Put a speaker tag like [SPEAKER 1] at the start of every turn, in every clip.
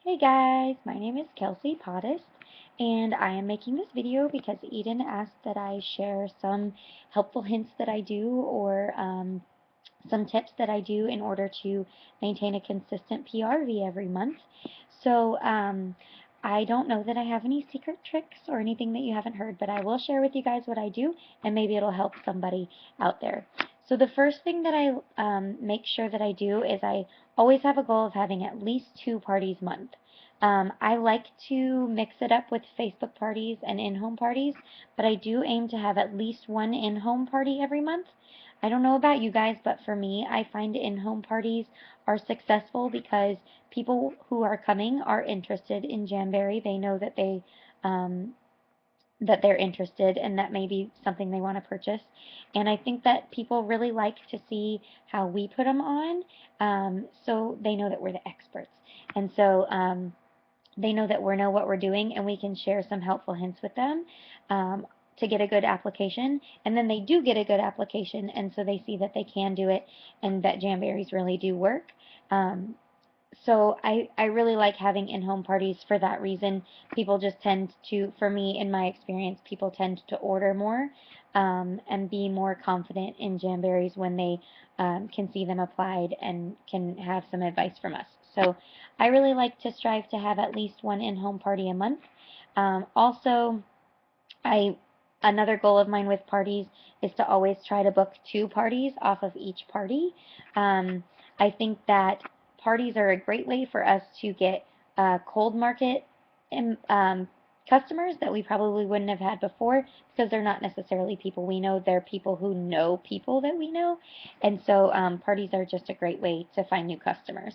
[SPEAKER 1] Hey guys, my name is Kelsey Pottis, and I am making this video because Eden asked that I share some helpful hints that I do or some tips that I do in order to maintain a consistent PRV every month. So I don't know that I have any secret tricks or anything that you haven't heard, but I will share with you guys what I do, and maybe it'll help somebody out there. So the first thing that I make sure that I do is I always have a goal of having at least 2 parties a month. I like to mix it up with Facebook parties and in-home parties, but I do aim to have at least one in-home party every month. I don't know about you guys, but for me, I find in-home parties are successful because people who are coming are interested in Jamberry. They know um, that they're interested and that may be something they want to purchase. And I think that people really like to see how we put them on, so they know that we're the experts. And so they know that we know what we're doing and we can share some helpful hints with them to get a good application. And then they do get a good application, and so they see that they can do it and that Jamberries really do work. Um, so I really like having in-home parties for that reason. People just tend to, for me, in my experience, people tend to order more and be more confident in Jamberries when they can see them applied and can have some advice from us. So I really like to strive to have at least one in-home party a month. Also, I another goal of mine with parties is to always try to book 2 parties off of each party. I think that parties are a great way for us to get cold market customers that we probably wouldn't have had before because they're not necessarily people we know. They're people who know people that we know. And so parties are just a great way to find new customers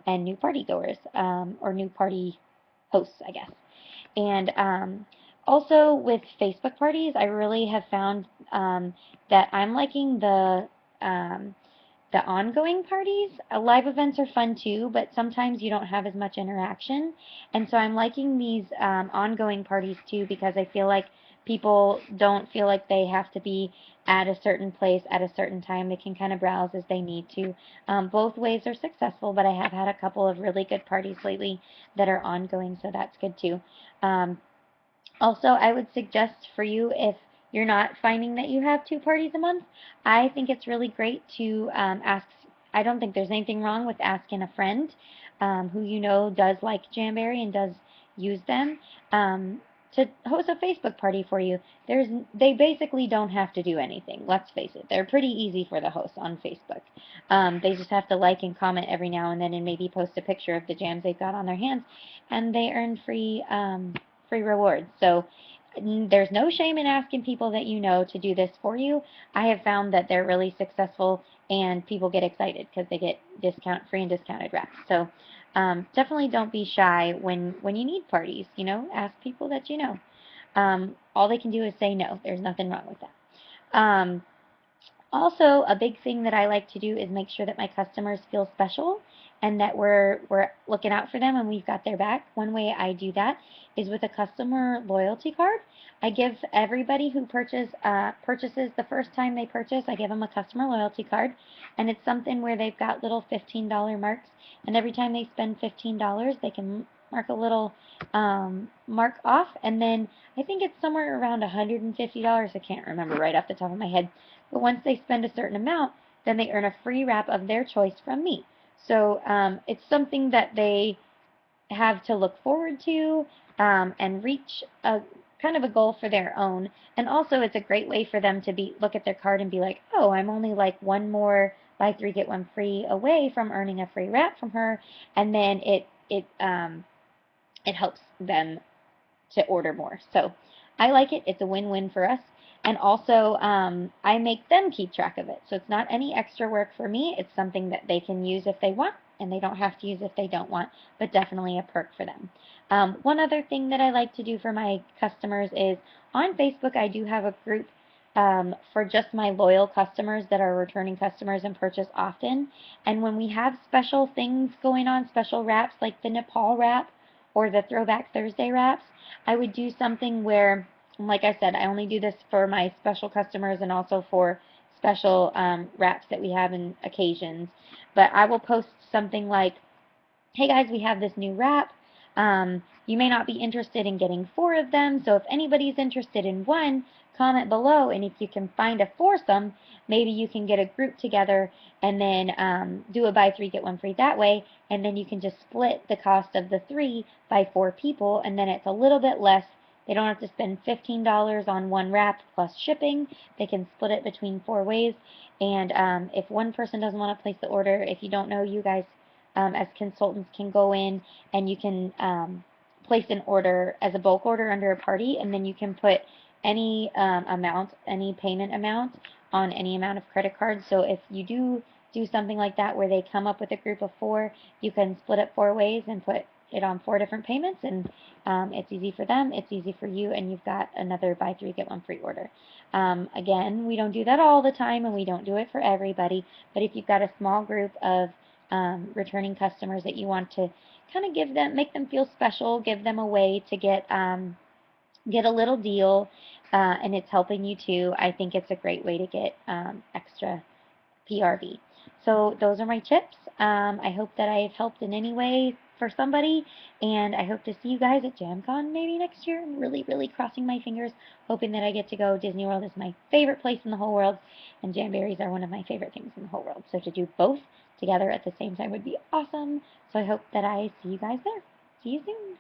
[SPEAKER 1] and new party goers or new party hosts, I guess. And also with Facebook parties, I really have found that I'm liking um, the ongoing parties. Live events are fun too, but sometimes you don't have as much interaction. And so I'm liking these ongoing parties too because I feel like people don't feel like they have to be at a certain place at a certain time. They can kind of browse as they need to. Both ways are successful, but I have had a couple of really good parties lately that are ongoing, so that's good too. Um, Also, I would suggest for you, if you're not finding that you have 2 parties a month, I think it's really great to ask. I don't think there's anything wrong with asking a friend who you know does like Jamberry and does use them to host a Facebook party for you. They basically don't have to do anything. Let's face it, they're pretty easy for the hosts on Facebook. They just have to like and comment every now and then, and maybe post a picture of the jams they've got on their hands, and they earn free rewards. So there's no shame in asking people that you know to do this for you. I have found that they're really successful and people get excited because they get free and discounted wraps. So definitely don't be shy when you need parties. You know, ask people that you know. All they can do is say no. There's nothing wrong with that. Also, a big thing that I like to do is make sure that my customers feel special and that we're looking out for them and we've got their back. One way I do that is with a customer loyalty card. I give everybody who purchases the first time they purchase, I give them a customer loyalty card, and it's something where they've got little $15 marks, and every time they spend $15, they can mark a little mark off, and then I think it's somewhere around $150. I can't remember right off the top of my head. But once they spend a certain amount, then they earn a free wrap of their choice from me. So it's something that they have to look forward to and reach a kind of a goal for their own. And also, it's a great way for them to look at their card and be like, oh, I'm only like one more buy 3 get 1 free away from earning a free wrap from her, and then it helps them to order more. So I like it. It's a win-win for us. And also, I make them keep track of it. So it's not any extra work for me. It's something that they can use if they want, and they don't have to use if they don't want, but definitely a perk for them. One other thing that I like to do for my customers is on Facebook, I do have a group for just my loyal customers that are returning customers and purchase often. And when we have special things going on, special wraps like the Nepal wrap or the Throwback Thursday wraps, I would do something where, like I said, I only do this for my special customers and also for special wraps that we have in occasions. But I will post something like, hey guys, we have this new wrap. You may not be interested in getting 4 of them, so if anybody's interested in one, comment below, and if you can find a foursome, maybe you can get a group together and then do a buy 3 get 1 free that way, and then you can just split the cost of the 3 by 4 people, and then it's a little bit less. They don't have to spend $15 on one wrap plus shipping. They can split it between 4 ways, and if one person doesn't want to place the order, if you don't know, you guys as consultants can go in and you can place an order as a bulk order under a party, and then you can put any amount, any payment amount on any amount of credit cards. So if you do something like that where they come up with a group of 4, you can split it 4 ways and put it on 4 different payments, and it's easy for them, it's easy for you, and you've got another buy 3 get 1 free order. Again, we don't do that all the time, and we don't do it for everybody, but if you've got a small group of returning customers that you want to kind of make them feel special, give them a way to get a little deal, and it's helping you too, I think it's a great way to get extra PRV. So those are my tips. I hope that I've helped in any way for somebody, and I hope to see you guys at JamCon maybe next year. I'm really, really crossing my fingers, hoping that I get to go. Disney World is my favorite place in the whole world, and Jamberries are one of my favorite things in the whole world. So to do both together at the same time would be awesome. So I hope that I see you guys there. See you soon.